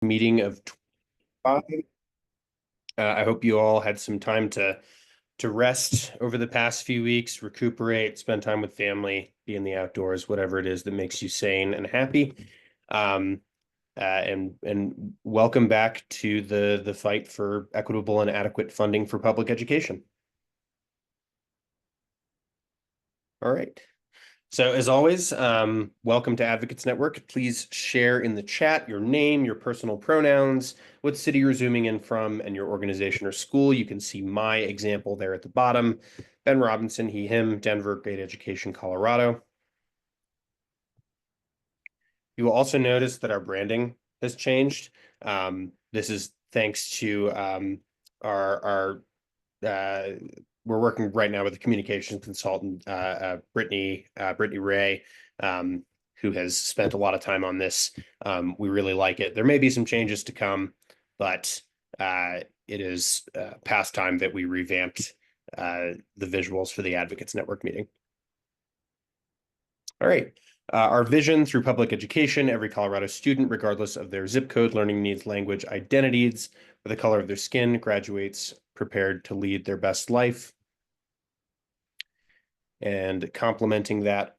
Meeting of 25. I hope you all had some time to rest over the past few weeks, recuperate, spend time with family, be in the outdoors, whatever it is that makes you sane and happy. Um, and welcome back to the fight for equitable and adequate funding for public education. All right. So as always, welcome to Advocates Network. Please share in the chat your name, your personal pronouns, what city you're zooming in from, and your organization or school. You can see my example there at the bottom. Ben Robinson, he, him, Denver, Great Education, Colorado. You will also notice that our branding has changed. This is thanks to our we're working right now with a communications consultant, Brittany Ray, who has spent a lot of time on this. We really like it. There may be some changes to come, but it is past time that we revamped the visuals for the Advocates Network meeting. All right. Our vision through public education, every Colorado student, regardless of their zip code, learning needs, language, identities, or the color of their skin, graduates prepared to lead their best life. And complementing that,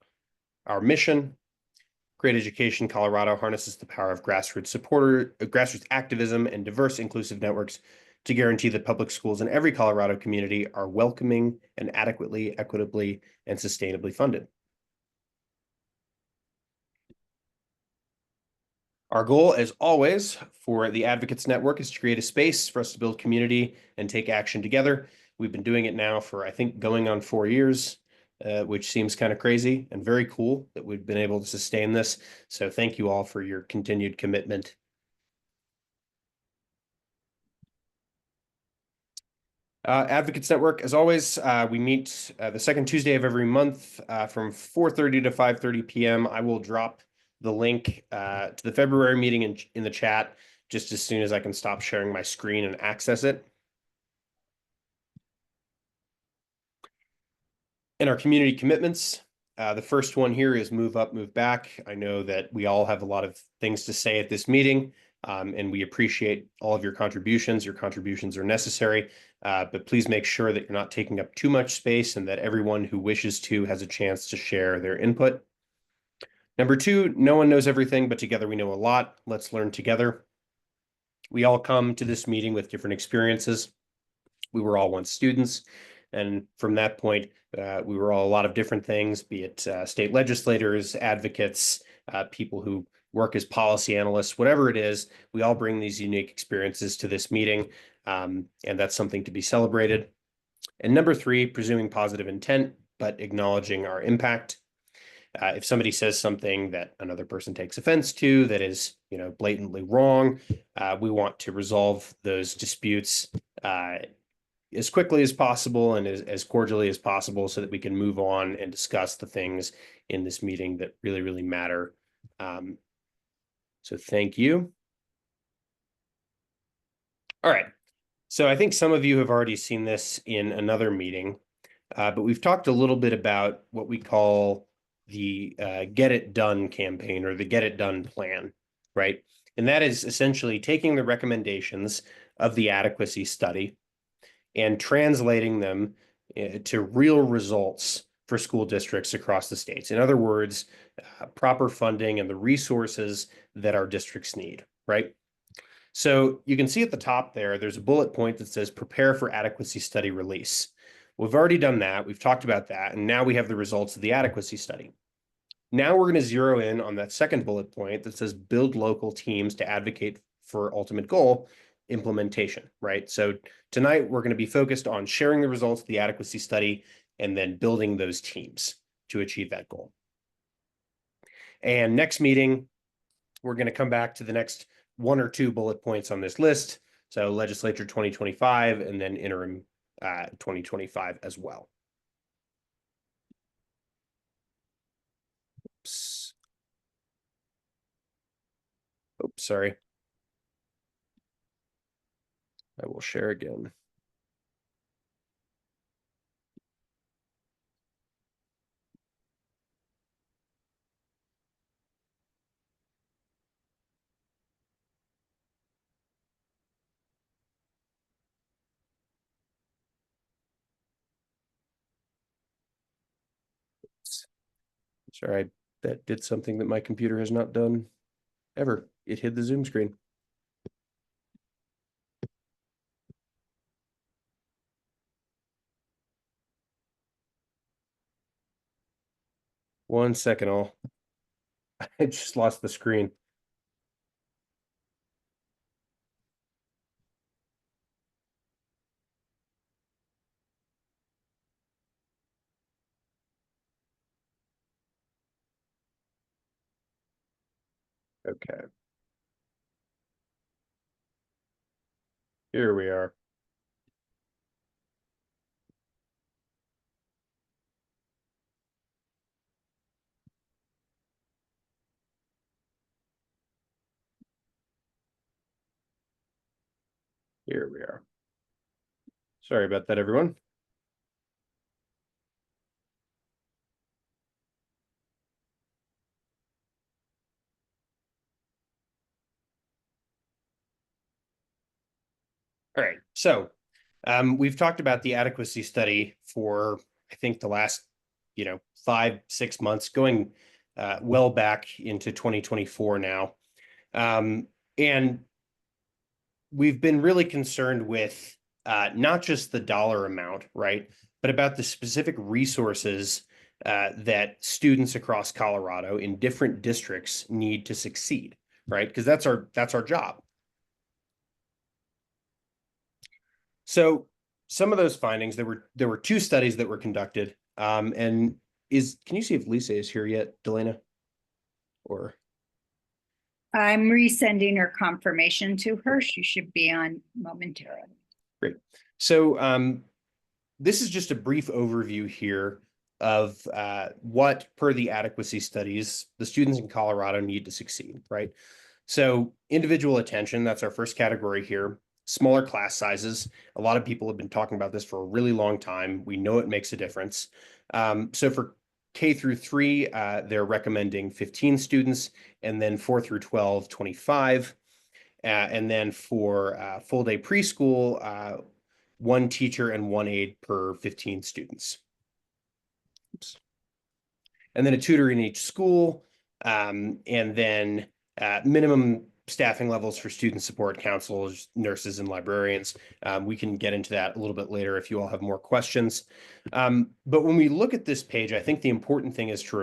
our mission, Great Education Colorado harnesses the power of grassroots activism and diverse inclusive networks to guarantee that public schools in every Colorado community are welcoming and adequately, equitably, and sustainably funded. Our goal, as always, for the Advocates Network is to create a space for us to build community and take action together. We've been doing it now for, I think, going on 4 years, which seems kind of crazy and very cool that we've been able to sustain this. So thank you all for your continued commitment. Advocates Network, as always, we meet the second Tuesday of every month from 4:30 to 5:30 p.m. I will drop the link to the February meeting in the chat just as soon as I can stop sharing my screen and access it. And our community commitments, the first one here is move up, move back. I know that we all have a lot of things to say at this meeting, and we appreciate all of your contributions. Your contributions are necessary, but please make sure that you're not taking up too much space and that everyone who wishes to has a chance to share their input. Number two, no one knows everything, but together we know a lot. Let's learn together. We all come to this meeting with different experiences. We were all once students, and from that point, we were all a lot of different things, be it state legislators, advocates, people who work as policy analysts, whatever it is, we all bring these unique experiences to this meeting, and that's something to be celebrated. And number three, presuming positive intent, but acknowledging our impact. If somebody says something that another person takes offense to that is, blatantly wrong, we want to resolve those disputes as quickly as possible and as cordially as possible so that we can move on and discuss the things in this meeting that really, really matter. So thank you. All right. So I think some of you have already seen this in another meeting, but we've talked a little bit about what we call the Get It Done campaign or the Get It Done plan, right? And that is essentially taking the recommendations of the adequacy study and translating them to real results for school districts across the states. In other words, proper funding and the resources that our districts need, right? So you can see at the top there's a bullet point that says prepare for adequacy study release. We've already done that. We've talked about that. And now we have the results of the adequacy study. Now we're going to zero in on that second bullet point that says build local teams to advocate for ultimate goal implementation, right? So tonight we're going to be focused on sharing the results of the adequacy study and then building those teams to achieve that goal. And next meeting, we're going to come back to the next one or two bullet points on this list. So legislature 2025 and then interim 2025 as well. Oops. Oops, sorry. I will share again. Sorry, that did something that my computer has not done ever. It hid the Zoom screen. One second, I just lost the screen. Okay, here we are. Here we are. Sorry about that, everyone. All right, so we've talked about the adequacy study for, I think, the last, 5-6 months, going well back into 2024 now. And we've been really concerned with not just the dollar amount, right, but about the specific resources that students across Colorado in different districts need to succeed, right? Because that's our job. So some of those findings, there were two studies that were conducted. And can you see if Lisa is here yet, Delana? Or I'm resending her confirmation to her. She should be on momentarily. great. So this is just a brief overview here of what, per the adequacy studies, the students in Colorado need to succeed, right? So individual attention, that's our first category here. Smaller class sizes. A lot of people have been talking about this for a really long time. We know it makes a difference. So for K through 3, they're recommending 15 students, and then 4 through 12, 25. And then for full day preschool, 1 teacher and 1 aide per 15 students. Oops. And then a tutor in each school, and then minimum staffing levels for student support counselors, nurses, and librarians. We can get into that a little bit later if you all have more questions. But when we look at this page, I think the important thing is to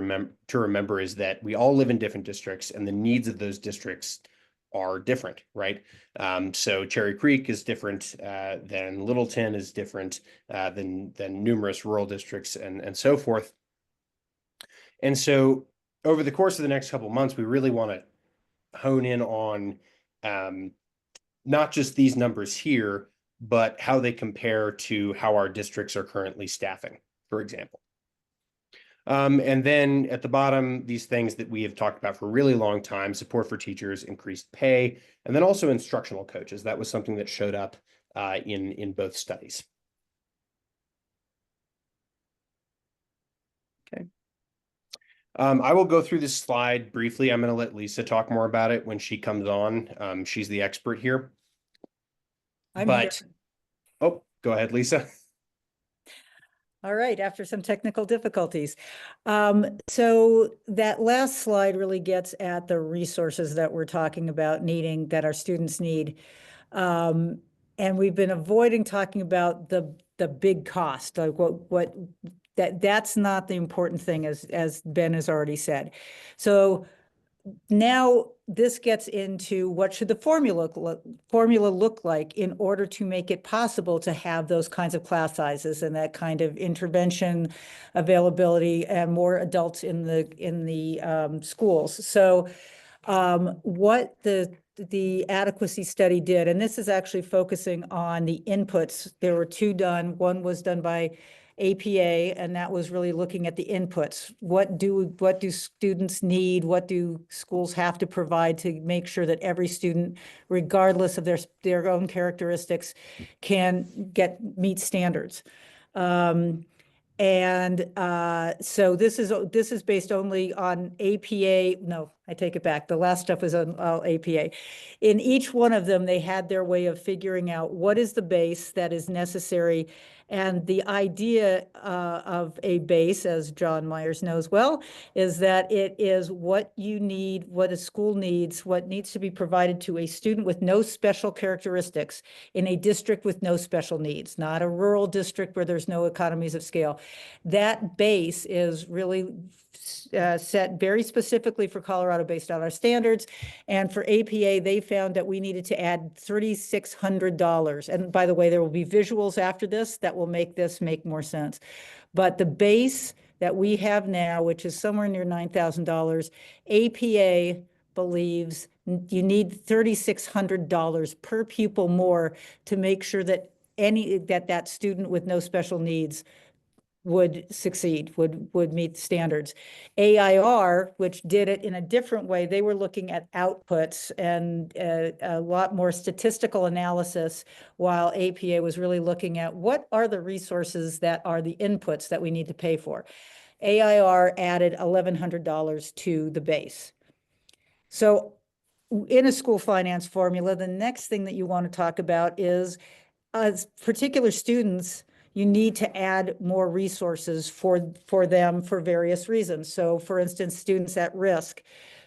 remember is that we all live in different districts, and the needs of those districts are different, right? So Cherry Creek is different than Littleton, is different than numerous rural districts, and so forth. And so over the course of the next couple of months, we really want to hone in on not just these numbers here, but how they compare to how our districts are currently staffing, for example. And then at the bottom, these things that we have talked about for a really long time: support for teachers, increased pay, and then also instructional coaches. That was something that showed up in both studies. Okay. I will go through this slide briefly. I'm going to let Lisa talk more about it when she comes on. She's the expert here. I'm here. Oh, go ahead, Lisa. All right, after some technical difficulties. So that last slide really gets at the resources that we're talking about needing, that our students need. And we've been avoiding talking about the big cost, like that's not the important thing, as Ben has already said. So now this gets into what should the formula look like in order to make it possible to have those kinds of class sizes and that kind of intervention availability and more adults in the schools. So what the adequacy study did, and this is actually focusing on the inputs. There were 2 done. One was done by APA, and that was really looking at the inputs. What do students need? What do schools have to provide to make sure that every student, regardless of their own characteristics, can meet standards? So this is based only on APA. No, I take it back. The last stuff was on APA. In each one of them, they had their way of figuring out what is the base that is necessary. And the idea of a base, as John Myers knows well, is that it is what you need, what a school needs, what needs to be provided to a student with no special characteristics in a district with no special needs, not a rural district where there's no economies of scale. That base is really set very specifically for Colorado based on our standards. And for APA, they found that we needed to add $3,600. And by the way, there will be visuals after this that will make this make more sense. But the base that we have now, which is somewhere near $9,000, APA believes you need $3,600 per pupil more to make sure that that student with no special needs would succeed, would meet standards. AIR, which did it in a different way, they were looking at outputs and a lot more statistical analysis, while APA was really looking at what are the resources that are the inputs that we need to pay for. AIR added $1,100 to the base. So in a school finance formula, the next thing that you want to talk about is particular students, you need to add more resources for them for various reasons. So for instance, students at risk,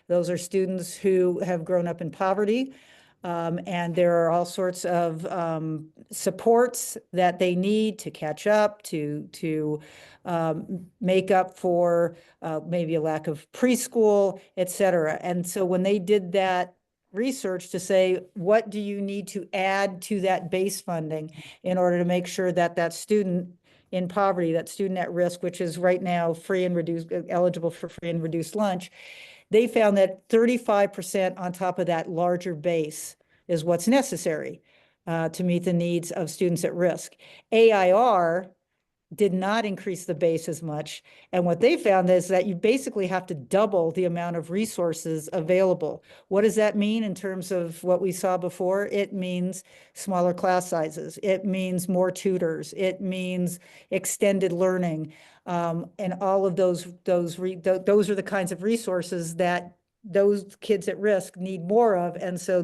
those are students who have grown up in poverty, and there are all sorts of supports that they need to catch up, to make up for maybe a lack of preschool, et cetera. And so when they did that research to say, what do you need to add to that base funding in order to make sure that that student in poverty, that student at risk, which is right now free and reduced, eligible for free and reduced lunch, they found that 35% on top of that larger base is what's necessary to meet the needs of students at risk. AIR did not increase the base as much. And what they found is that you basically have to double the amount of resources available. What does that mean in terms of what we saw before? It means smaller class sizes. It means more tutors. It means extended learning. And all of those are the kinds of resources that those kids at risk need more of. And so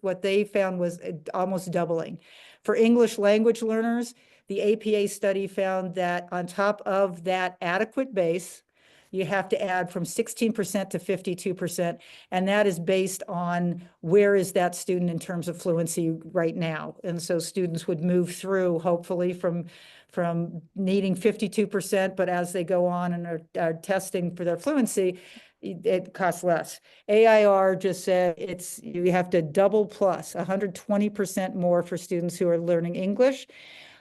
what they found was almost doubling. For English language learners, the APA study found that on top of that adequate base, you have to add from 16% to 52%. And that is based on where is that student in terms of fluency right now. And so students would move through, hopefully, from needing 52%, but as they go on and are testing for their fluency, it costs less. AIR just said you have to double plus 120% more for students who are learning English.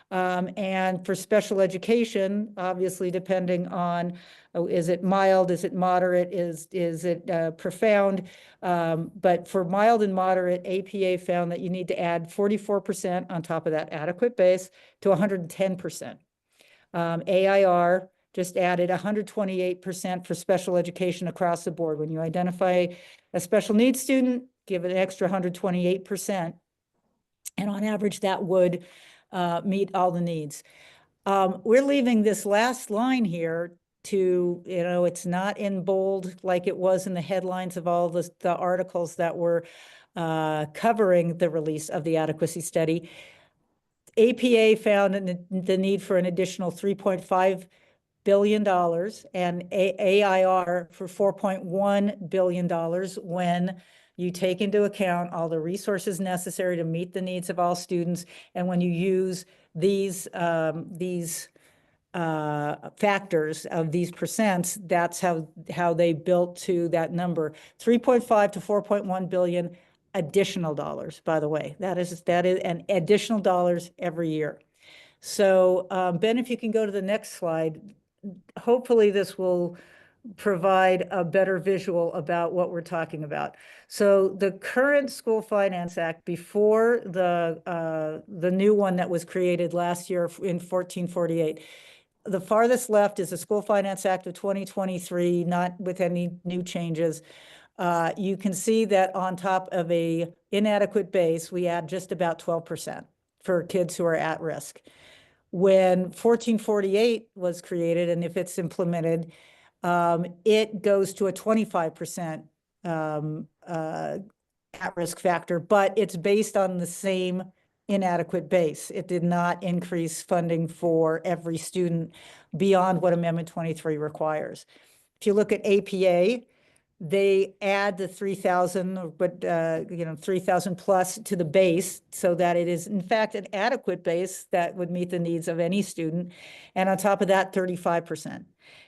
And for special education, obviously, depending on, is it mild, is it moderate, is it profound? But for mild and moderate, APA found that you need to add 44% on top of that adequate base to 110%. AIR just added 128% for special education across the board. When you identify a special needs student, give it an extra 128%. And on average, that would meet all the needs. We're leaving this last line here to, it's not in bold like it was in the headlines of all the articles that were covering the release of the adequacy study. APA found the need for an additional $3.5 billion and AIR for $4.1 billion when you take into account all the resources necessary to meet the needs of all students. And when you use these factors of these percents, that's how they built to that number. 3.5 to 4.1 billion additional dollars, by the way. That is an additional dollars every year. So Ben, if you can go to the next slide, hopefully this will provide a better visual about what we're talking about. So the current School Finance Act, before the new one that was created last year in 1448, the farthest left is the School Finance Act of 2023, not with any new changes. You can see that on top of a inadequate base, we add just about 12% for kids who are at risk. When 1448 was created, and if it's implemented, it goes to a 25% at-risk factor, but it's based on the same inadequate base. It did not increase funding for every student beyond what Amendment 23 requires. If you look at APA, they add the 3,000, but 3,000 plus to the base so that it is in fact an adequate base that would meet the needs of any student. And on top of that, 35%.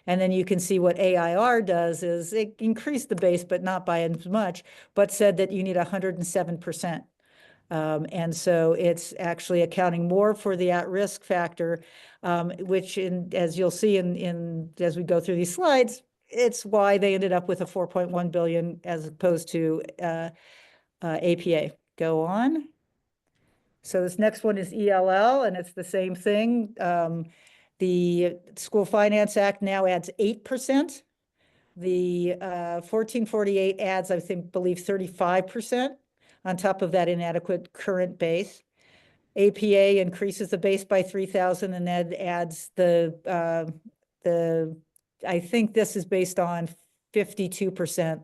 And then you can see what AIR does is it increased the base, but not by as much, but said that you need 107%. And so it's actually accounting more for the at-risk factor, which as you'll see as we go through these slides, it's why they ended up with a 4.1 billion as opposed to APA. Go on. So this next one is ELL, and it's the same thing. The School Finance Act now adds 8%. The 1448 adds, I believe 35% on top of that inadequate current base. APA increases the base by 3,000 and then adds I think this is based on 52%,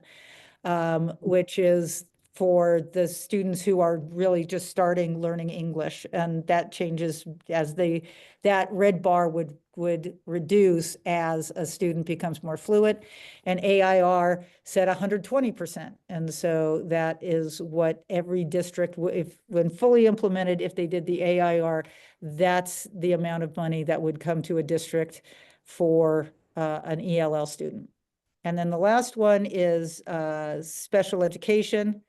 which is for the students who are really just starting learning English. And that changes as that red bar would reduce as a student becomes more fluent. And AIR said 120%. And so that is what every district, when fully implemented, if they did the AIR, that's the amount of money that would come to a district for an ELL student. And then the last one is special education.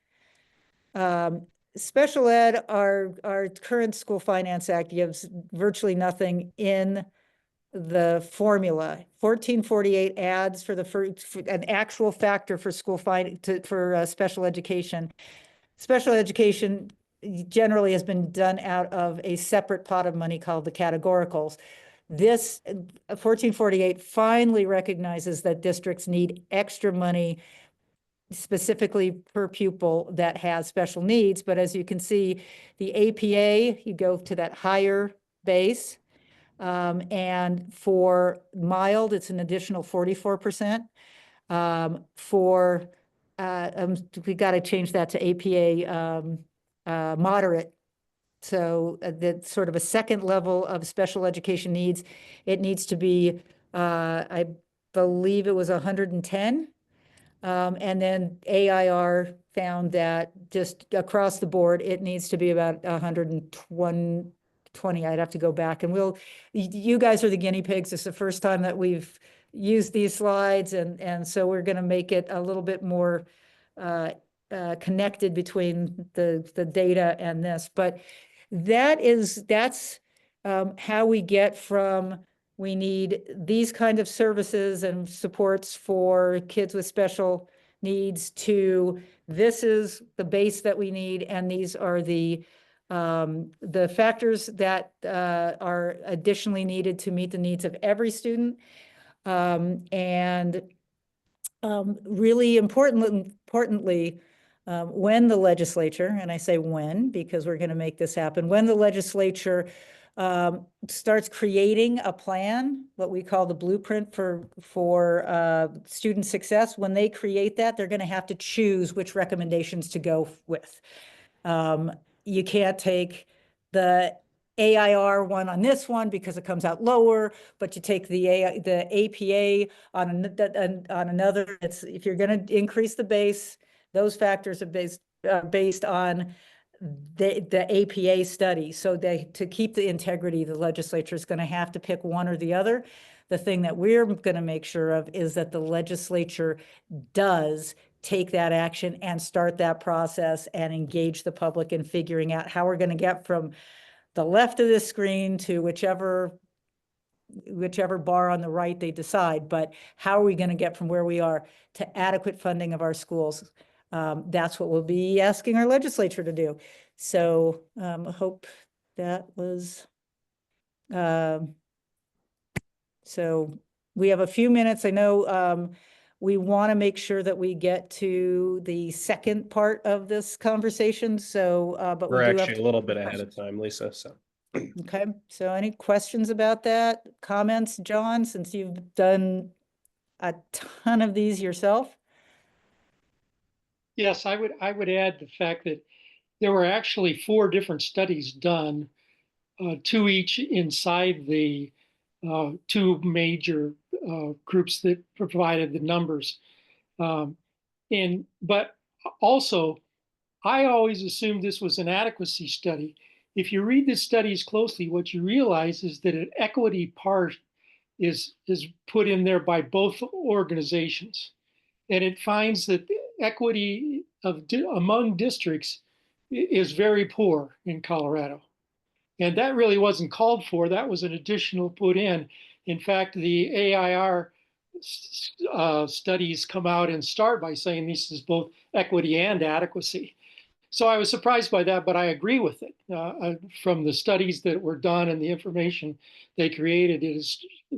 Special ed, our current School Finance Act gives virtually nothing in the formula. 1448 adds for an actual factor for special education. Special education generally has been done out of a separate pot of money called the categoricals. This 1448 finally recognizes that districts need extra money specifically per pupil that has special needs. But as you can see, the APA, you go to that higher base. And for mild, it's an additional 44%. We got to change that to APA moderate. So that's sort of a second level of special education needs. It needs to be, I believe it was 110. And then AIR found that just across the board, it needs to be about 120. I'd have to go back and you guys are the guinea pigs. It's the first time that we've used these slides. And so we're going to make it a little bit more connected between the data and this. But that's how we get from we need these kind of services and supports for kids with special needs to this is the base that we need, and these are the factors that are additionally needed to meet the needs of every student. Really importantly, when the legislature, and I say when because we're going to make this happen, when the legislature starts creating a plan, what we call the blueprint for student success, when they create that, they're going to have to choose which recommendations to go with. You can't take the AIR one on this one because it comes out lower, but you take the APA on another. If you're going to increase the base, those factors are based on the APA study. So to keep the integrity, the legislature is going to have to pick one or the other. The thing that we're going to make sure of is that the legislature does take that action and start that process and engage the public in figuring out how we're going to get from the left of the screen to whichever bar on the right they decide, but how are we going to get from where we are to adequate funding of our schools? That's what we'll be asking our legislature to do. So I hope that was, so we have a few minutes. I know we want to make sure that we get to the second part of this conversation. So, but We're we do actually have a little bit ahead of time, Lisa. So. Okay. So any questions about that? Comments, John, since you've done a ton of these yourself? Yes, I would add the fact that there were actually 4 different studies done, 2 each inside the 2 major groups that provided the numbers. But also, I always assumed this was an adequacy study. If you read the studies closely, what you realize is that an equity part is put in there by both organizations. And it finds that equity among districts is very poor in Colorado. And that really wasn't called for. That was an additional put in. In fact, the AIR studies come out and start by saying this is both equity and adequacy. So I was surprised by that, but I agree with it. From the studies that were done and the information they created,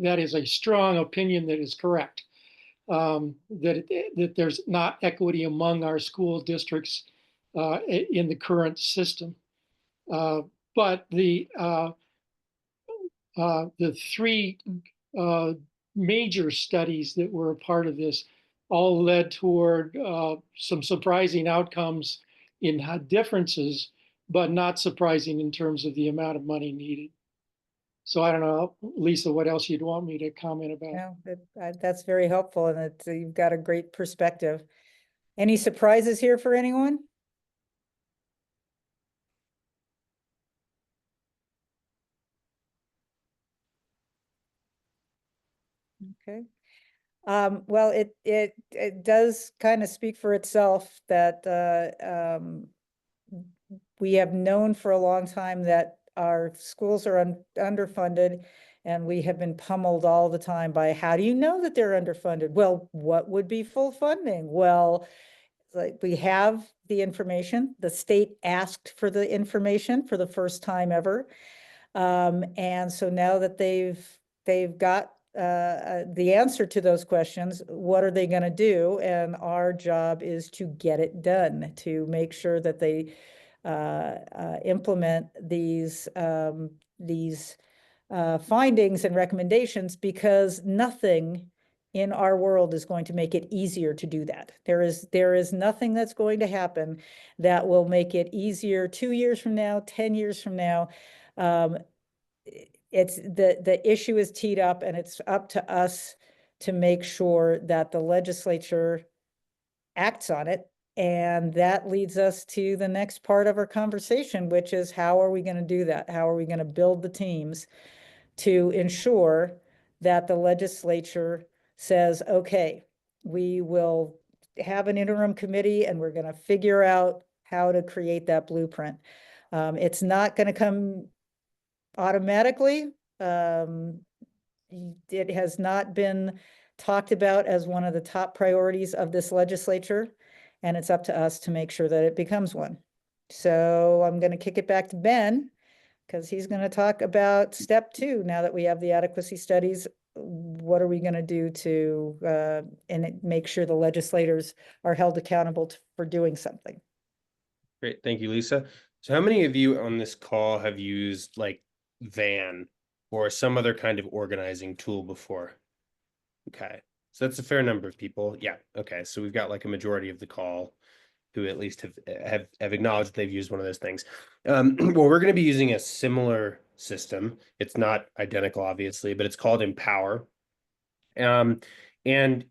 that is a strong opinion that is correct. That there's not equity among our school districts in the current system. But the 3 major studies that were a part of this all led toward some surprising outcomes in differences, but not surprising in terms of the amount of money needed. So I don't know, Lisa, what else you'd want me to comment about? No, that's very helpful, and you've got a great perspective. Any surprises here for anyone? Okay. Well, it does kind of speak for itself that we have known for a long time that our schools are underfunded, and we have been pummeled all the time by, how do you know that they're underfunded? Well, what would be full funding? Well, like, we have the information. The state asked for the information for the first time ever. And so now that they've got the answer to those questions, what are they going to do? And our job is to get it done, to make sure that they implement these findings and recommendations, because nothing in our world is going to make it easier to do that. There is nothing that's going to happen that will make it easier 2 years from now, 10 years from now. It's the issue is teed up, and it's up to us to make sure that the legislature acts on it. And that leads us to the next part of our conversation, which is, how are we going to do that? How are we going to build the teams to ensure that the legislature says, okay, we will have an interim committee and we're going to figure out how to create that blueprint. It's not going to come automatically. It has not been talked about as one of the top priorities of this legislature, and it's up to us to make sure that it becomes one. So I'm going to kick it back to Ben, because he's going to talk about step 2. Now that we have the adequacy studies, what are we going to do to and make sure the legislators are held accountable for doing something? Great, thank you, Lisa. So how many of you on this call have used like Van or some other kind of organizing tool before? Okay, so that's a fair number of people. Yeah, okay, so we've got like a majority of the call who at least have acknowledged they've used one of those things. Well, we're going to be using a similar system. It's not identical, obviously, but it's called Empower. And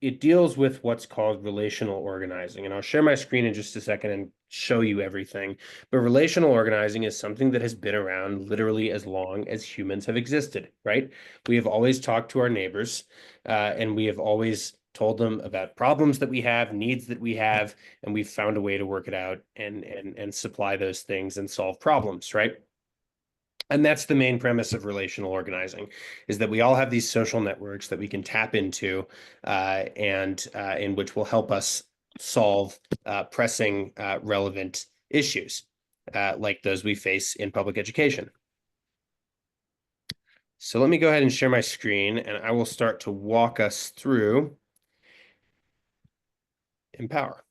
it deals with what's called relational organizing. And I'll share my screen in just a second and show you everything. But relational organizing is something that has been around literally as long as humans have existed, right? We have always talked to our neighbors, and we have always told them about problems that we have, needs that we have, and we've found a way to work it out and supply those things and solve problems, right? And that's the main premise of relational organizing, is that we all have these social networks that we can tap into and in which will help us solve pressing relevant issues like those we face in public education. So let me go ahead and share my screen, and I will start to walk us through Empower.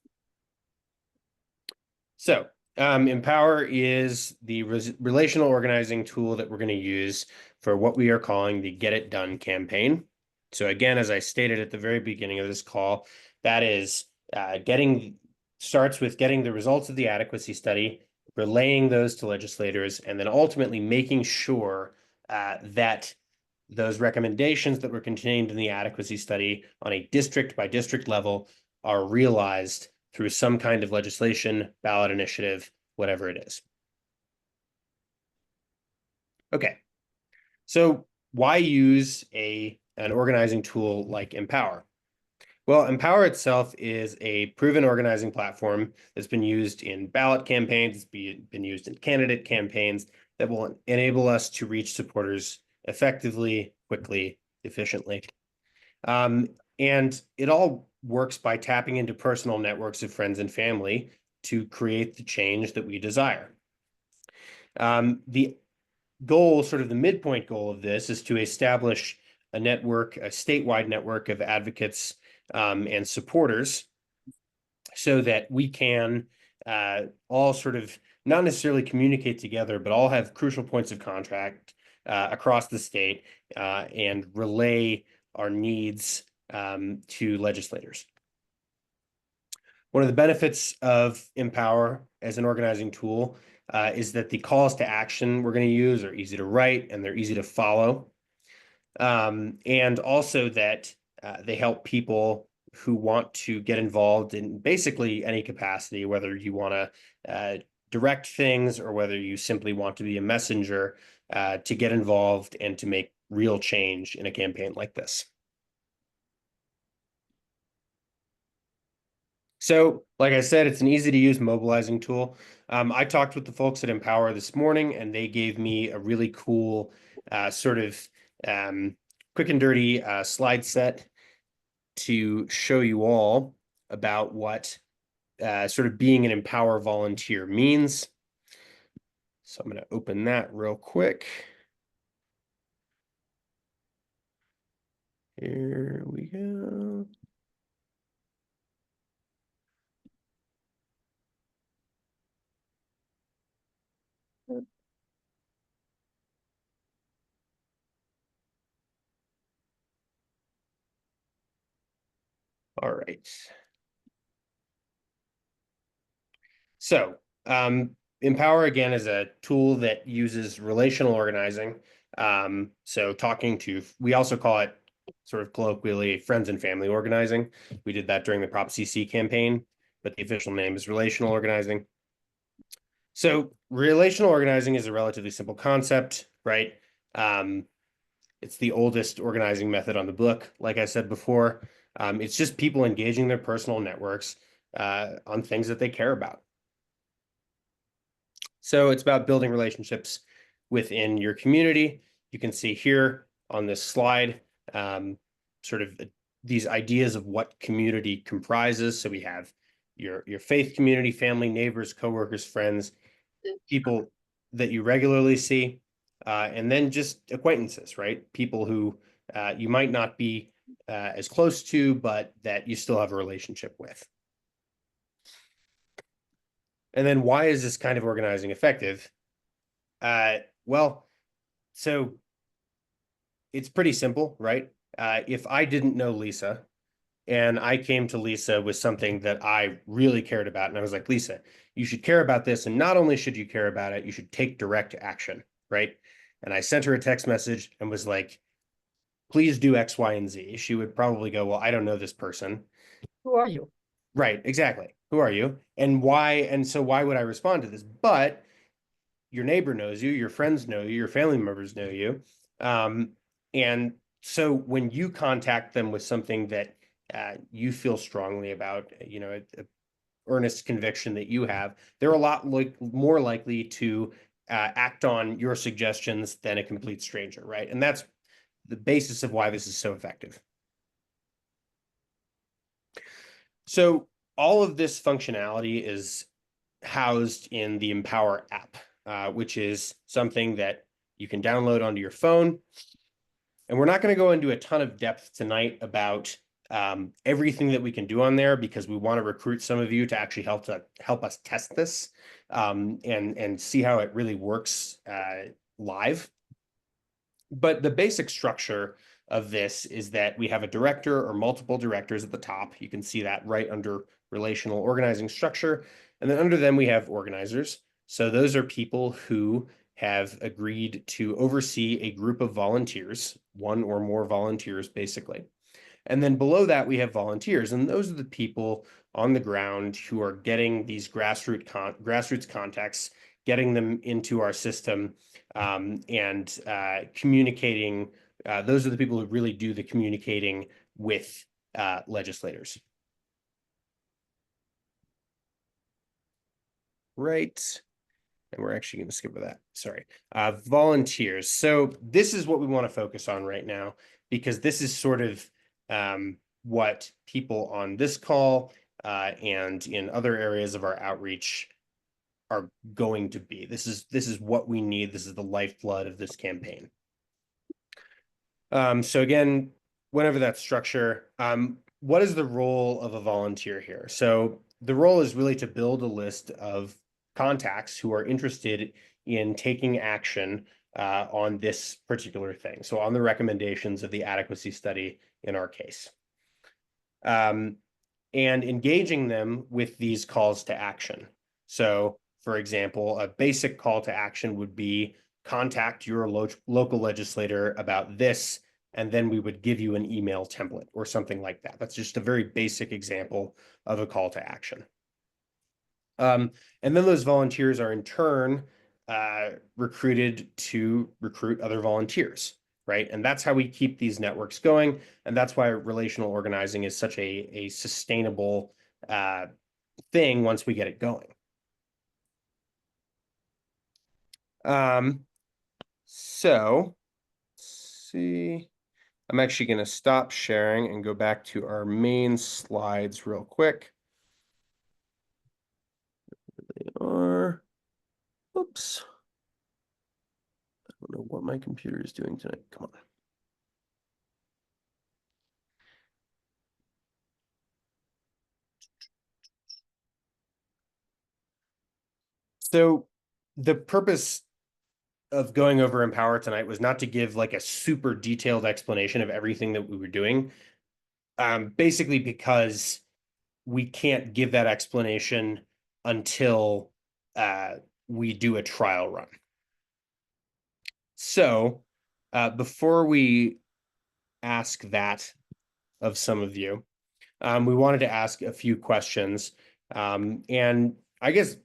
So Empower is the relational organizing tool that we're going to use for what we are calling the Get It Done campaign. So again, as I stated at the very beginning of this call, that is getting starts with getting the results of the adequacy study, relaying those to legislators, and then ultimately making sure that those recommendations that were contained in the adequacy study on a district by district level are realized through some kind of legislation, ballot initiative, whatever it is. Okay, so why use an organizing tool like Empower? Well, Empower itself is a proven organizing platform that's been used in ballot campaigns, been used in candidate campaigns that will enable us to reach supporters effectively, quickly, efficiently. And it all works by tapping into personal networks of friends and family to create the change that we desire. The goal, sort of the midpoint goal of this, is to establish a network, a statewide network of advocates and supporters so that we can all sort of not necessarily communicate together, but all have crucial points of contact across the state and relay our needs to legislators. One of the benefits of Empower as an organizing tool is that the calls to action we're going to use are easy to write and they're easy to follow. And also that they help people who want to get involved in basically any capacity, whether you want to direct things or whether you simply want to be a messenger to get involved and to make real change in a campaign like this. So, like I said, it's an easy to use mobilizing tool. I talked with the folks at Empower this morning, and they gave me a really cool sort of quick and dirty slide set to show you all about what sort of being an Empower volunteer means. So I'm going to open that real quick. Here we go. All right. So Empower, again, is a tool that uses relational organizing. So we also call it sort of colloquially friends and family organizing. We did that during the Prop CC campaign, but the official name is relational organizing. So relational organizing is a relatively simple concept, right? It's the oldest organizing method on the book. Like I said before, it's just people engaging their personal networks on things that they care about. So it's about building relationships within your community. You can see here on this slide, sort of these ideas of what community comprises. So we have your faith community, family, neighbors, coworkers, friends, people that you regularly see, and then just acquaintances, right? People who you might not be as close to, but that you still have a relationship with. And then why is this kind of organizing effective? Well, so it's pretty simple, right? If I didn't know Lisa and I came to Lisa with something that I really cared about, and I was like, Lisa, you should care about this. And not only should you care about it, you should take direct action, right? And I sent her a text message and was like, please do X, Y, and Z. She would probably go, well, I don't know this person. Who are you? Right, exactly. Who are you? And why? And so why would I respond to this? But your neighbor knows you, your friends know you, your family members know you. And so when you contact them with something that you feel strongly about, you know, a earnest conviction that you have, they're a lot more likely to act on your suggestions than a complete stranger, right? And that's the basis of why this is so effective. So all of this functionality is housed in the Empower app, which is something that you can download onto your phone. And we're not going to go into a ton of depth tonight about everything that we can do on there because we want to recruit some of you to actually help us test this and see how it really works live. But the basic structure of this is that we have a director or multiple directors at the top. You can see that right under relational organizing structure. And then under them, we have organizers. So those are people who have agreed to oversee a group of volunteers, one or more volunteers, basically. And then below that, we have volunteers. And those are the people on the ground who are getting these grassroots contacts, getting them into our system, and communicating. Those are the people who really do the communicating with legislators. Right. And we're actually going to skip over that. Sorry. Volunteers. So this is what we want to focus on right now, because this is sort of what people on this call and in other areas of our outreach are going to be. This is what we need. This is the lifeblood of this campaign. So again, whenever that structure, what is the role of a volunteer here? So the role is really to build a list of contacts who are interested in taking action on this particular thing. So on the recommendations of the adequacy study in our case. And engaging them with these calls to action. So for example, a basic call to action would be contact your local legislator about this, and then we would give you an email template or something like that. That's just a very basic example of a call to action. And then those volunteers are in turn recruited to recruit other volunteers, right? And that's how we keep these networks going. And that's why relational organizing is such a sustainable thing once we get it going. So let's see. I'm actually going to stop sharing and go back to our main slides real quick. They are. Oops. I don't know what my computer is doing tonight. Come on. So the purpose of going over Empower tonight was not to give like a super detailed explanation of everything that we were doing. Basically because we can't give that explanation until we do a trial run. So before we ask that of some of you, we wanted to ask a few questions. And I guess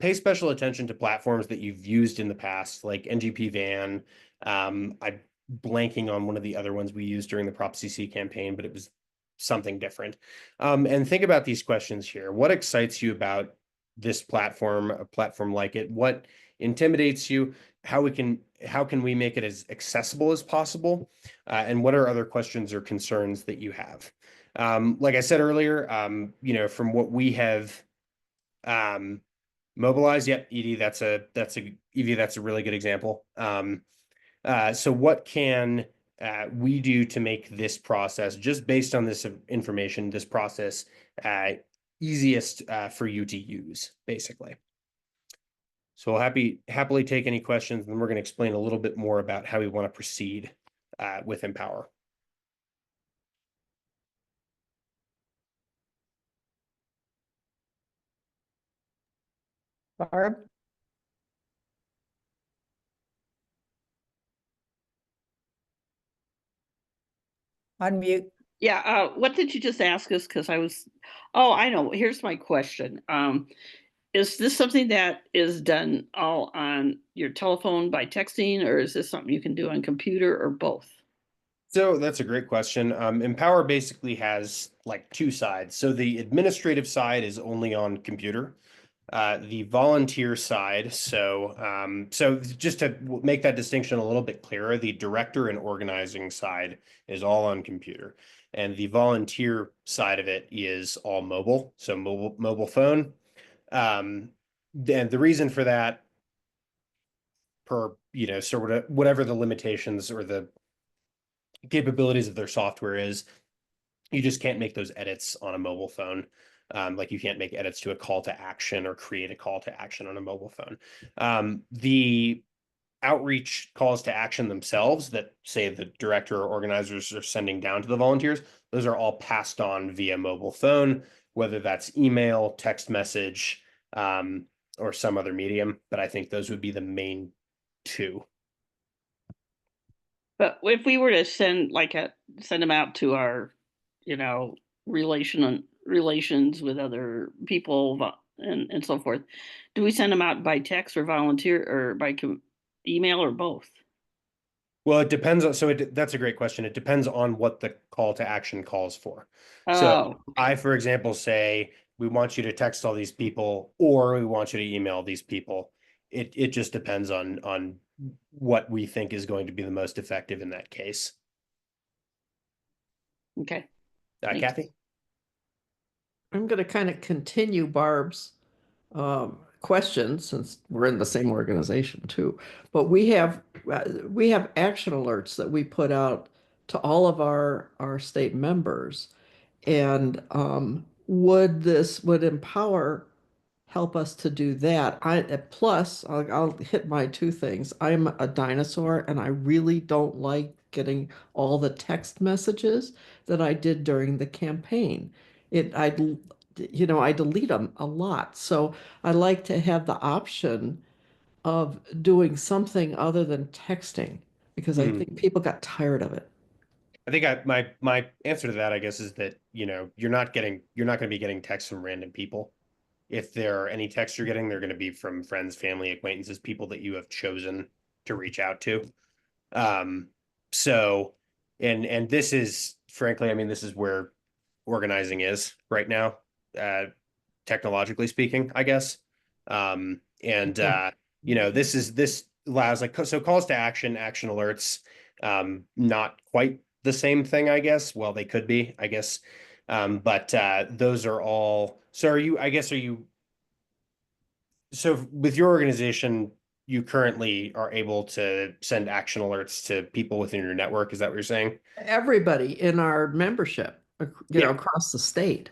pay special attention to platforms that you've used in the past, like NGP Van. I'm blanking on one of the other ones we used during the Prop CC campaign, but it was something different. And think about these questions here. What excites you about this platform, a platform like it? What intimidates you? How can we make it as accessible as possible? And what are other questions or concerns that you have? Like I said earlier, from what we have mobilized, yep, Edie, that's a really good example. So what can we do to make this process, just based on this information, this process easiest for you to use, basically? So we'll happily take any questions, and then we're going to explain a little bit more about how we want to proceed with Empower. Barb? Unmute. Yeah, what did you just ask us? Because oh, I know. Here's my question. Is this something that is done all on your telephone by texting, or is this something you can do on computer, or both? So that's a great question. Empower basically has like two sides. So the administrative side is only on computer. The volunteer side, so just to make that distinction a little bit clearer, the director and organizing side is all on computer, and the volunteer side of it is all mobile, so mobile phone. And the reason for that, sort of whatever the limitations or the capabilities of their software is, you just can't make those edits on a mobile phone. Like you can't make edits to a call to action or create a call to action on a mobile phone. The outreach calls to action themselves that say the director or organizers are sending down to the volunteers, those are all passed on via mobile phone, whether that's email, text message, or some other medium. But I think those would be the main two. But if we were to send send them out to our, you know, relations with other people and so forth, do we send them out by text or volunteer or by email or both? Well, it depends on, so that's a great question. It depends on what the call to action calls for. So Oh, I, for example, say, we want you to text all these people, or we want you to email these people. It just depends on what we think is going to be the most effective in that case. okay. Thanks. Kathy? I'm going to kind of continue Barb's question since we're in the same organization too. But we have action alerts that we put out to all of our state members, and would Empower help us to do that? I'll hit my two things. I'm a dinosaur, and I really don't like getting all the text messages that I did during the campaign. I delete them a lot. So I like to have the option of doing something other than texting because I think people got tired of it. I think my answer to that, I guess, is that, you're not going to be getting texts from random people. If there are any texts you're getting, they're going to be from friends, family, acquaintances, people that you have chosen to reach out to. So, and this is, frankly, I mean, this is where organizing is right now, technologically speaking, I guess. This allows, so calls to action, action alerts, not quite the same thing, I guess. Well, they could be, I guess. But those are all, so so with your organization, you currently are able to send action alerts to people within your network. Is that what you're saying? Everybody in our membership, Yeah. across the state.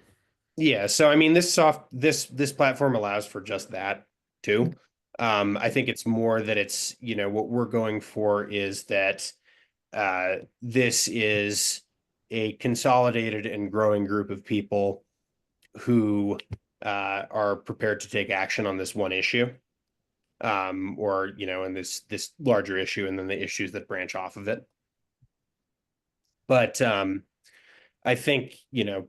Yeah. So, I mean, this platform allows for just that too. I think it's more that it's, what we're going for is that this is a consolidated and growing group of people who are prepared to take action on this one issue, or in this larger issue, and then the issues that branch off of it. But I think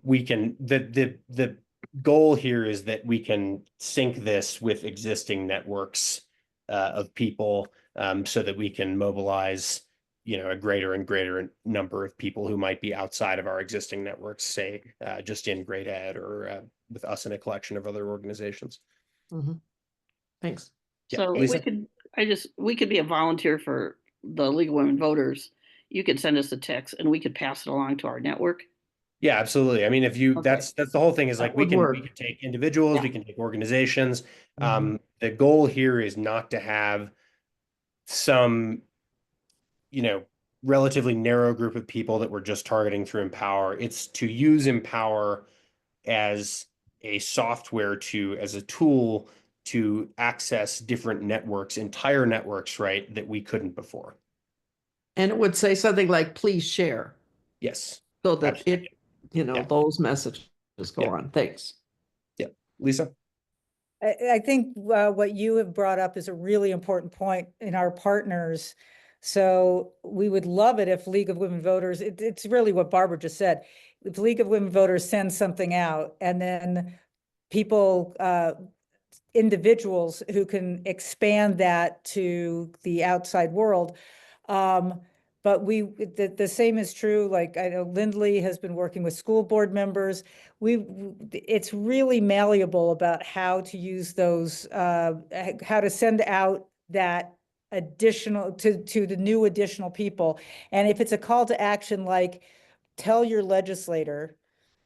we can, the goal here is that we can sync this with existing networks of people, so that we can mobilize a greater and greater number of people who might be outside of our existing networks, say just in grade ed, or with us in a collection of other organizations. Mm-hmm. Thanks. Yeah, So Lisa? we could be a volunteer for the League of Women Voters. You could send us a text and we could pass it along to our network. Yeah, absolutely. I mean, if you, Okay. that's the whole thing, is That like, we would can work. take individuals, Yeah. we can take organizations. Mhm. The goal here is not to have some, relatively narrow group of people that we're just targeting through Empower. It's to use Empower as a software as a tool to access different networks, entire networks, right, that we couldn't before. And it would say something like, please share, Yes. so that Absolutely. Yeah. those messages go Yeah. on. Thanks. Yeah. Lisa? I think what you have brought up is a really important point in our partners. So we would love it if League of Women Voters, it's really what Barbara just said. If League of Women Voters sends something out, and then people, individuals who can expand that to the outside world. But the same is true. Like, I know Lindley has been working with school board members. It's really malleable about how to use those, how to send out that additional to the new additional people. And if it's a call to action, like, tell your legislator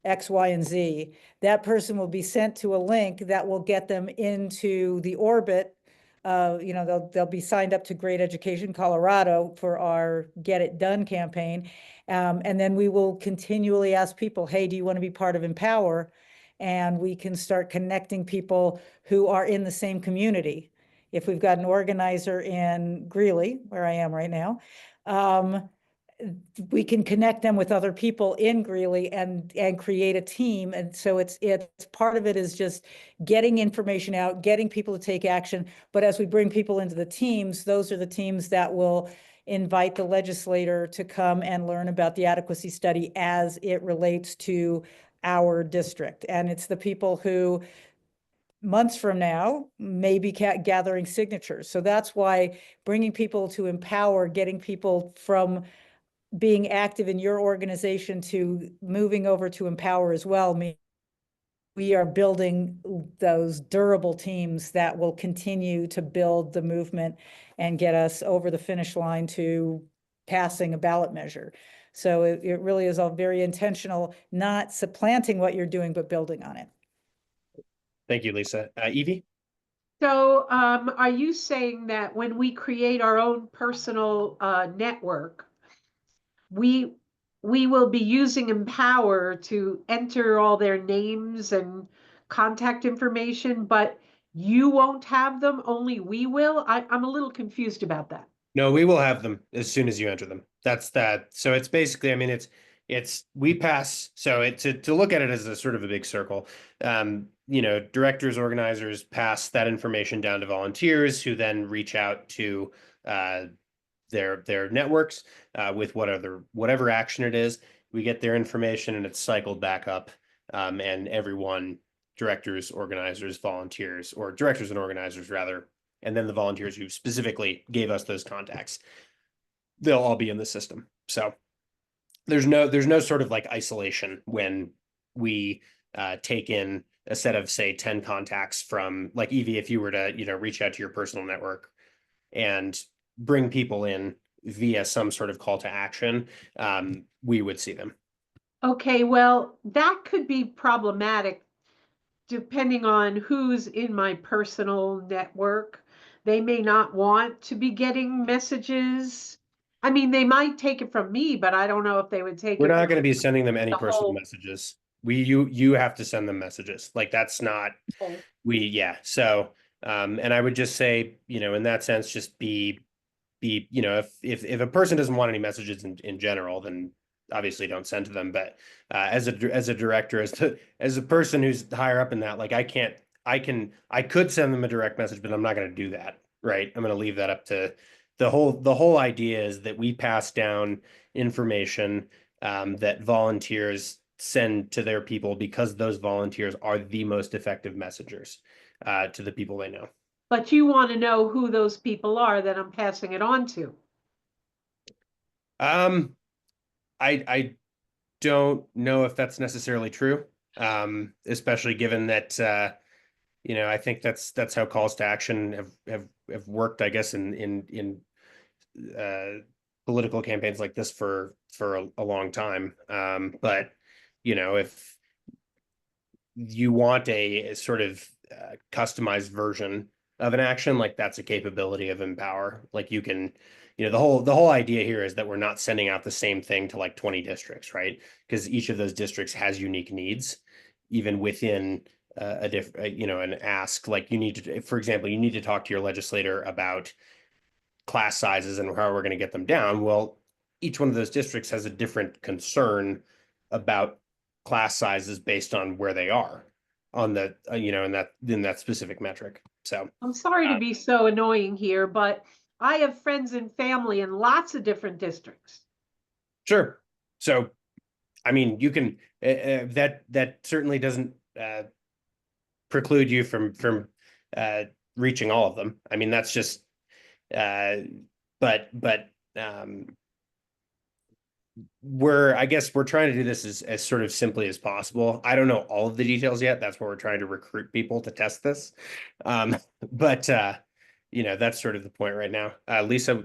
X, Y, and Z, that person will be sent to a link that will get them into the orbit. They'll be signed up to Great Education Colorado for our Get It Done campaign. And then we will continually ask people, hey, do you want to be part of Empower? And we can start connecting people who are in the same community. if we've got an organizer in Greeley, where I am right now, we can connect them with other people in Greeley and create a team. And so it's part of it is just getting information out, getting people to take action. But as we bring people into the teams, those are the teams that will invite the legislator to come and learn about the adequacy study as it relates to our district. And it's the people who months from now may be gathering signatures. So that's why bringing people to empower, getting people from being active in your organization to moving over to empower as well, we are building those durable teams that will continue to build the movement and get us over the finish line to passing a ballot measure. So it really is all very intentional, not supplanting what you're doing, but building on it. Thank you, Lisa. Evie? So are you saying that when we create our own personal network, we will be using Empower to enter all their names and contact information, but you won't have them, only we will? I'm a little confused about that. No, we will have them as soon as you enter them. That's that. So it's basically, I mean, we pass. So to look at it as a sort of a big circle, directors, organizers pass that information down to volunteers who then reach out to their networks with whatever action it is. We get their information and it's cycled back up, and everyone, directors, organizers, volunteers, or directors and organizers rather, and then the volunteers who specifically gave us those contacts, they'll all be in the system. So there's no sort of like isolation when we take in a set of, say, 10 contacts from, like, Evie, if you were to reach out to your personal network and bring people in via some sort of call to action, we would see them. Okay, well, that could be problematic depending on who's in my personal network. They may not want to be getting messages. I mean, they might take it from me, but I don't know if they would take We're it not from going to be sending them any the personal whole- messages. You have to send them messages. Like, that's not Okay. So and I would just say, in that sense, just be if a person doesn't want any messages in general, then obviously don't send to them. But as a director, as a person who's higher up in that, like, I could send them a direct message, but I'm not going to do that. Right. I'm going to leave that up to the whole idea is that we pass down information that volunteers send to their people, because those volunteers are the most effective messengers to the people they know. But you want to know who those people are that I'm passing it on to. I don't know if that's necessarily true, especially given that I think that's how calls to action have worked, I guess, in political campaigns like this for a long time. But if you want a sort of customized version of an action, like, that's a capability of Empower. Like, you can, the whole idea here is that we're not sending out the same thing to like 20 districts, right? Because each of those districts has unique needs, even within an ask. Like, you need to, for example, you need to talk to your legislator about class sizes and how we're going to get them down. Well, each one of those districts has a different concern about class sizes based on where they are on the in that specific metric. So I'm sorry to be so annoying here, but I have friends and family in lots of different districts. sure. So I mean, you can that certainly doesn't preclude you from reaching all of them. I mean, that's just but I guess we're trying to do this as sort of simply as possible. I don't know all of the details yet. That's why we're trying to recruit people to test this. But that's sort of the point right now. Lisa.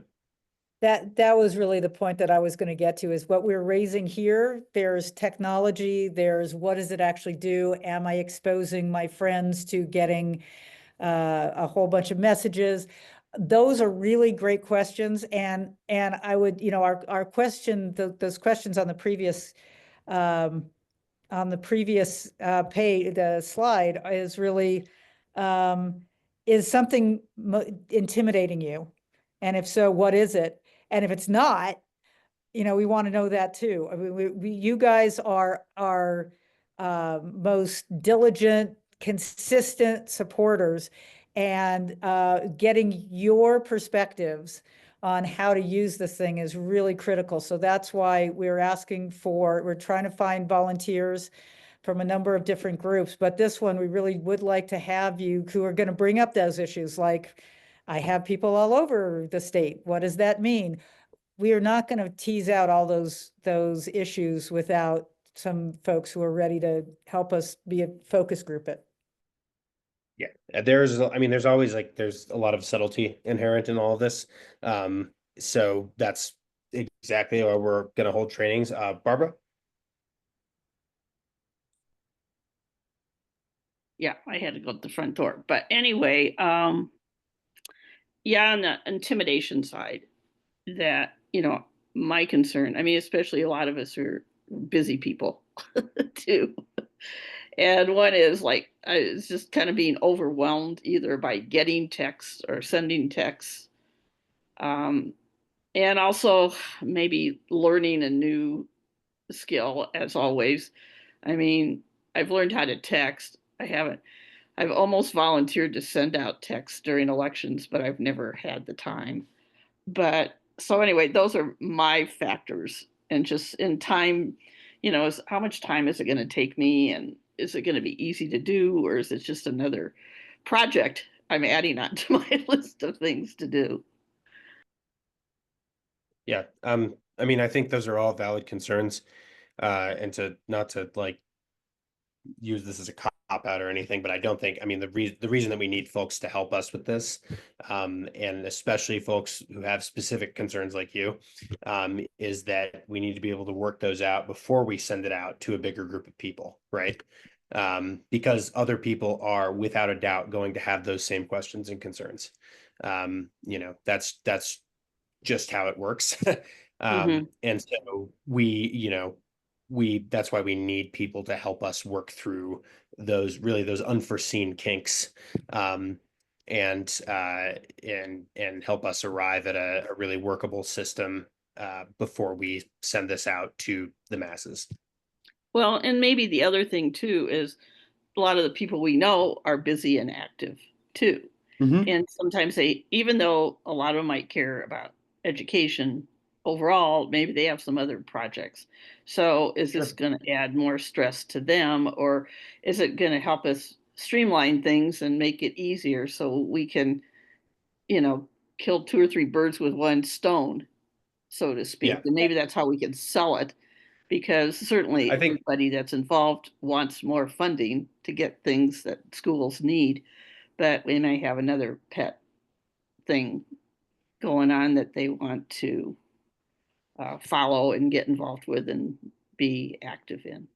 That was really the point that I was going to get to, is what we're raising here. There's technology, there's what does it actually do? Am I exposing my friends to getting a whole bunch of messages? Those are really great questions. And I would, our question, those questions on the previous page, the slide is really, is something intimidating you? And if so, what is it? And if it's not, you know, we want to know that too. I mean, you guys are our most diligent, consistent supporters, and getting your perspectives on how to use this thing is really critical. So that's why we're trying to find volunteers from a number of different groups, but this one, we really would like to have you who are going to bring up those issues. Like, I have people all over the state. What does that mean? We are not going to tease out all those issues without some folks who are ready to help us be a focus group it. Yeah, I mean, there's always there's a lot of subtlety inherent in all of this. So that's exactly why we're going to hold trainings. Barbara? Yeah, I had to go to the front door. But anyway, yeah, on the intimidation side, that, my concern, I mean, especially a lot of us are busy people too. And one is it's just kind of being overwhelmed either by getting texts or sending texts. And also maybe learning a new skill, as always. I mean, I've learned how to text. I've almost volunteered to send out texts during elections, but I've never had the time. But so anyway, those are my factors. And just in time, is how much time is it going to take me? And is it going to be easy to do? Or is it just another project I'm adding on to my list of things to do? Yeah. I mean, I think those are all valid concerns. And not to use this as a cop out or anything, but I don't think, I mean, the reason that we need folks to help us with this, and especially folks who have specific concerns like you, is that we need to be able to work those out before we send it out to a bigger group of people, right? Because other people are without a doubt going to have those same questions and concerns. That's just how it works. And so that's why we need people to help us work through those unforeseen kinks, and help us arrive at a really workable system before we send this out to the masses. Well, and maybe the other thing too is a lot of the people we know are busy and active too. And sometimes even though a lot of them might care about education overall, maybe they have some other projects. So is this going to add more stress to them, or is it going to help us streamline things and make it easier so we can, kill 2 or 3 birds with one stone, so to speak? Yeah. And maybe that's how we can sell it, because certainly I think everybody that's involved wants more funding to get things that schools need, but we may have another pet thing going on that they want to follow and get involved with and be active in.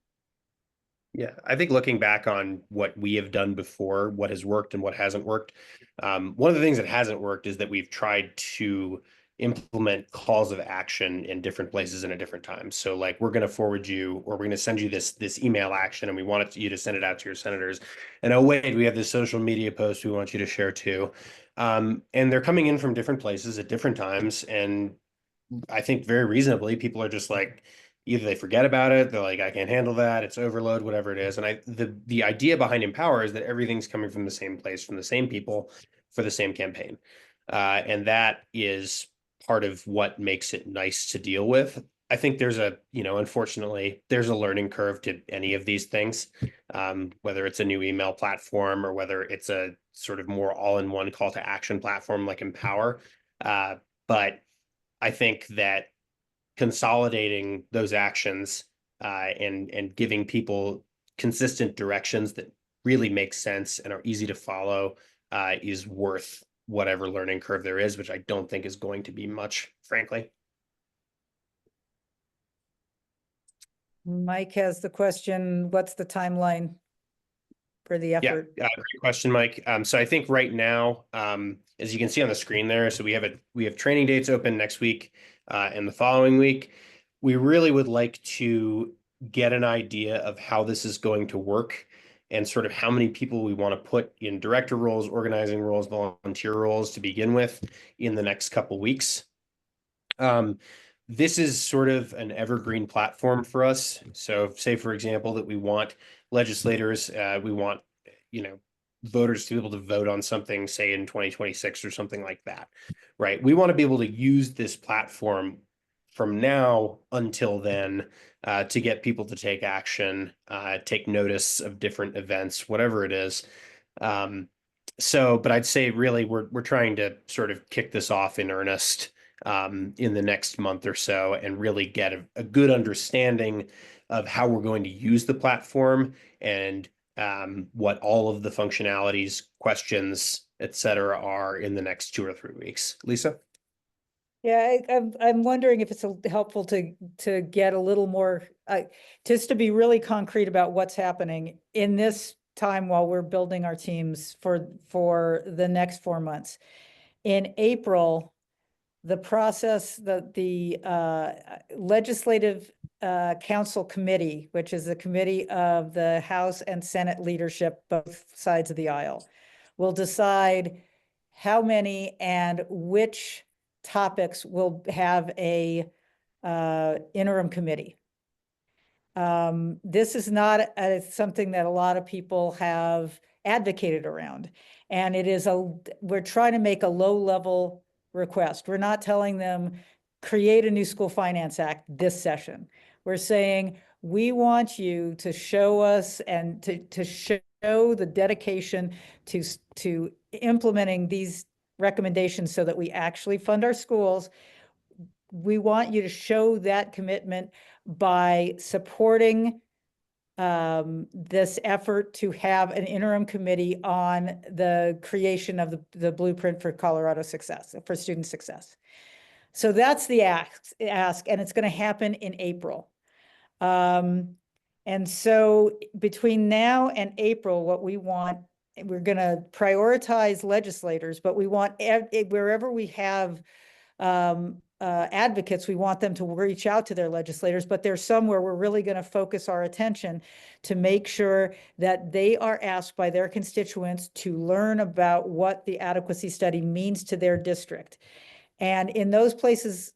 Yeah, I think looking back on what we have done before, what has worked and what hasn't worked, one of the things that hasn't worked is that we've tried to implement calls of action in different places and at different times. So we're going to forward you, or we're going to send you this email action, and we want you to send it out to your senators. And oh wait, we have this social media post we want you to share too. And they're coming in from different places at different times. And I think very reasonably, people are just either they forget about it, they're like, I can't handle that, it's overload, whatever it is. And the idea behind Empower is that everything's coming from the same place, from the same people, for the same campaign. And that is part of what makes it nice to deal with. I think there's unfortunately, there's a learning curve to any of these things, whether it's a new email platform or whether it's a sort of more all-in-one call to action platform like Empower. But I think that consolidating those actions and giving people consistent directions that really make sense and are easy to follow is worth whatever learning curve there is, which I don't think is going to be much, frankly. Mike has the question, what's the timeline for the effort? Yeah, great question, Mike. So I think right now, as you can see on the screen there, so we have training dates open next week and the following week. We really would like to get an idea of how this is going to work and sort of how many people we want to put in director roles, organizing roles, volunteer roles to begin with in the next couple weeks. This is sort of an evergreen platform for us. So say, for example, that we want legislators, we want, voters to be able to vote on something, say in 2026 or something like that, right? We want to be able to use this platform from now until then to get people to take action, take notice of different events, whatever it is. But I'd say really we're trying to sort of kick this off in earnest in the next month or so and really get a good understanding of how we're going to use the platform and what all of the functionalities, questions, et cetera, are in the next 2 or 3 weeks. Lisa? Yeah, I'm wondering if it's helpful to get a little more, just to be really concrete about what's happening in this time while we're building our teams for the next 4 months. In April, the process, the Legislative Council Committee, which is the committee of the House and Senate leadership, both sides of the aisle, will decide how many and which topics will have a interim committee. This is not something that a lot of people have advocated around, and we're trying to make a low-level request. We're not telling them create a new school finance act this session. We're saying we want you to show us and to show the dedication to implementing these recommendations so that we actually fund our schools. We want you to show that commitment by supporting this effort to have an interim committee on the creation of the blueprint for Colorado success, for student success. So that's the ask, and it's going to happen in April. And so between now and April, what we want, we're going to prioritize legislators, but we want wherever we have advocates, we want them to reach out to their legislators, but there's some where we're really going to focus our attention to make sure that they are asked by their constituents to learn about what the adequacy study means to their district. And in those places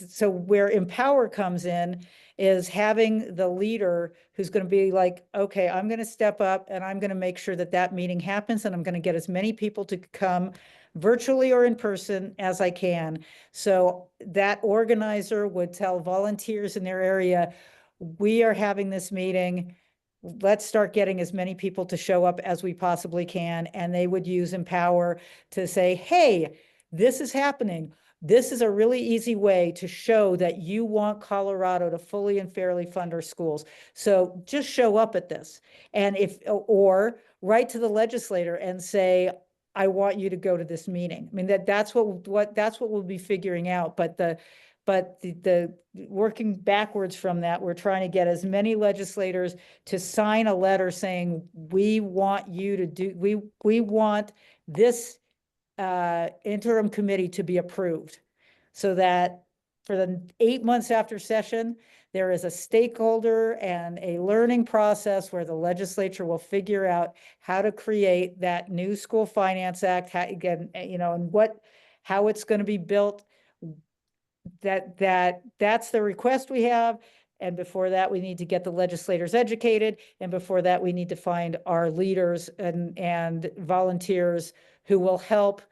so where Empower comes in is having the leader who's going to be like, okay, I'm going to step up and I'm going to make sure that that meeting happens, and I'm going to get as many people to come virtually or in person as I can. So that organizer would tell volunteers in their area, we are having this meeting. Let's start getting as many people to show up as we possibly can. And they would use Empower to say, hey, this is happening. This is a really easy way to show that you want Colorado to fully and fairly fund our schools. So just show up at this. And or write to the legislator and say, I want you to go to this meeting. I mean, that's what we'll be figuring out. But the working backwards from that, we're trying to get as many legislators to sign a letter saying, we want you to do, we want this interim committee to be approved, so that for the 8 months after session, there is a stakeholder and a learning process where the legislature will figure out how to create that new school finance act, and how it's going to be built. That's the request we have. And before that, we need to get the legislators educated. And before that, we need to find our leaders and volunteers who will help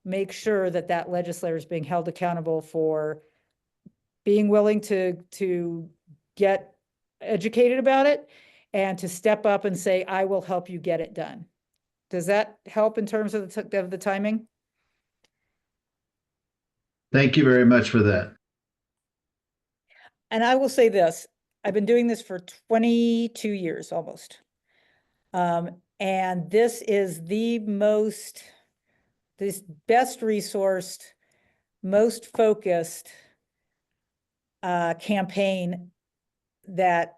make sure that that legislator is being held accountable for being willing to get educated about it and to step up and say, I will help you get it done. Does that help in terms of the timing? Thank you very much for that. And I will say this, I've been doing this for 22 years almost. And this is this best resourced, most focused campaign that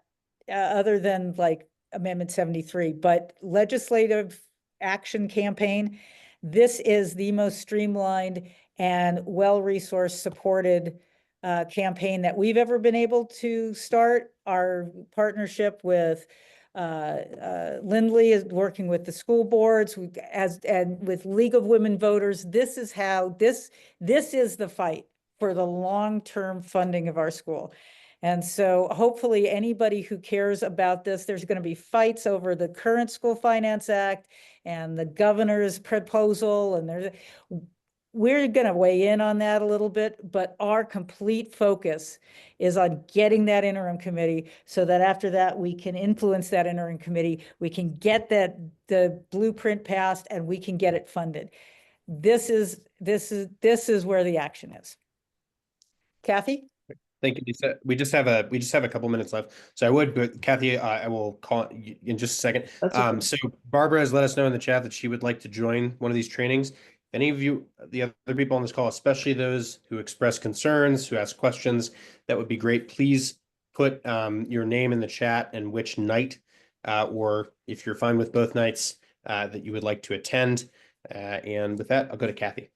other than like Amendment 73, but legislative action campaign. This is the most streamlined and well-resourced supported campaign that we've ever been able to start. Our partnership with Lindley is working with the school boards, and with League of Women Voters. This is how this is the fight for the long-term funding of our school. And so hopefully anybody who cares about this, there's going to be fights over the current School Finance Act and the governor's proposal, and we're going to weigh in on that a little bit, but our complete focus is on getting that interim committee so that after that we can influence that interim committee, we can get the blueprint passed, and we can get it funded. This is where the action is. Kathy? Thank you, Lisa. We just have a couple minutes left. So I would, but Kathy, I will call you in just a second. That's okay. So Barbara has let us know in the chat that she would like to join one of these trainings. If any of you, the other people on this call, especially those who express concerns, who ask questions, that would be great. Please put your name in the chat and which night, or if you're fine with both nights, that you would like to attend. And with that, I'll go to Kathy.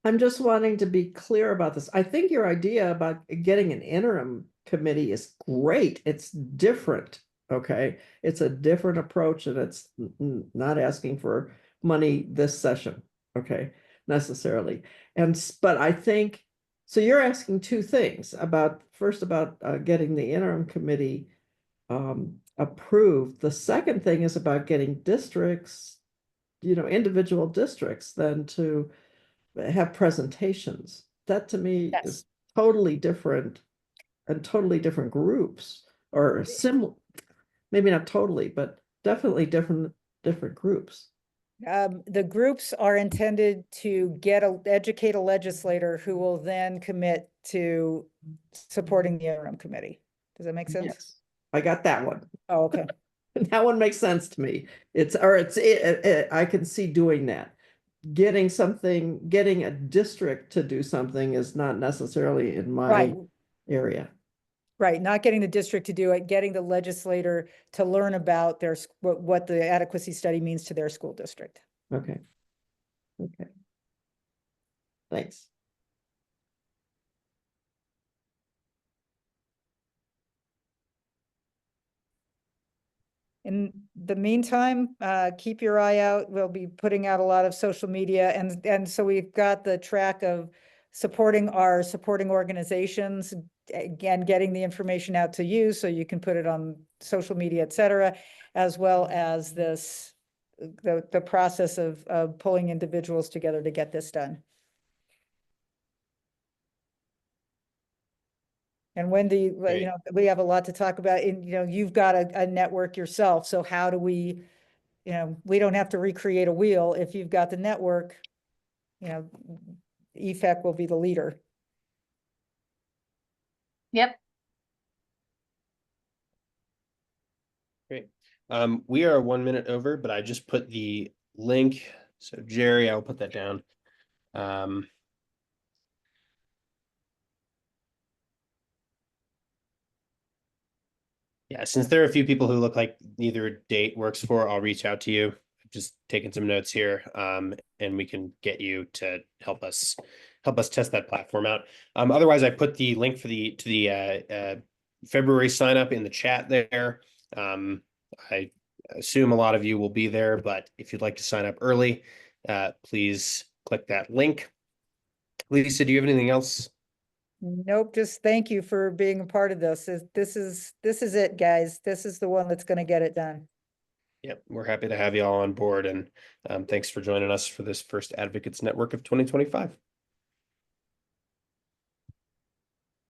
I'm just wanting to be clear about this. I think your idea about getting an interim committee is great. It's different, okay? It's a different approach, and it's not asking for money this session, okay, necessarily. But I think, so you're asking two things about, first about getting the interim committee approved. The second thing is about getting districts, individual districts then to have presentations. That to me Yes. is totally different, and totally different groups, or similar, maybe not totally, but definitely different groups. The groups are intended to educate a legislator who will then commit to supporting the interim committee. Does that make sense? Yes, I got that one. Oh, okay. That one makes sense to me. I can see doing that. Getting a district to do something is not necessarily in my Right. area. Right, not getting the district to do it, getting the legislator to learn about what the adequacy study means to their school district. Okay. Thanks. In the meantime, keep your eye out. We'll be putting out a lot of social media, and so we've got the track of supporting our supporting organizations, again, getting the information out to you so you can put it on social media, et cetera, as well as the process of pulling individuals together to get this done. And Wendy, Great. we have a lot to talk about, and, you've got a network yourself. So how do we, we don't have to recreate a wheel. If you've got the network, EFEC will be the leader. Yep. Great. We are 1 minute over, but I just put the link. So Jerry, I'll put that down. Yeah, since there are a few people who look like neither date works for, I'll reach out to you. I've just taking some notes here, and we can get you to help us test that platform out. Otherwise, I put the link to the February sign up in the chat there. I assume a lot of you will be there, but if you'd like to sign up early, please click that link. Lisa, do you have anything else? Nope, just thank you for being a part of this. This is it, guys. This is the one that's going to get it done. Yep, we're happy to have you all on board, and thanks for joining us for this first Advocates Network of 2025.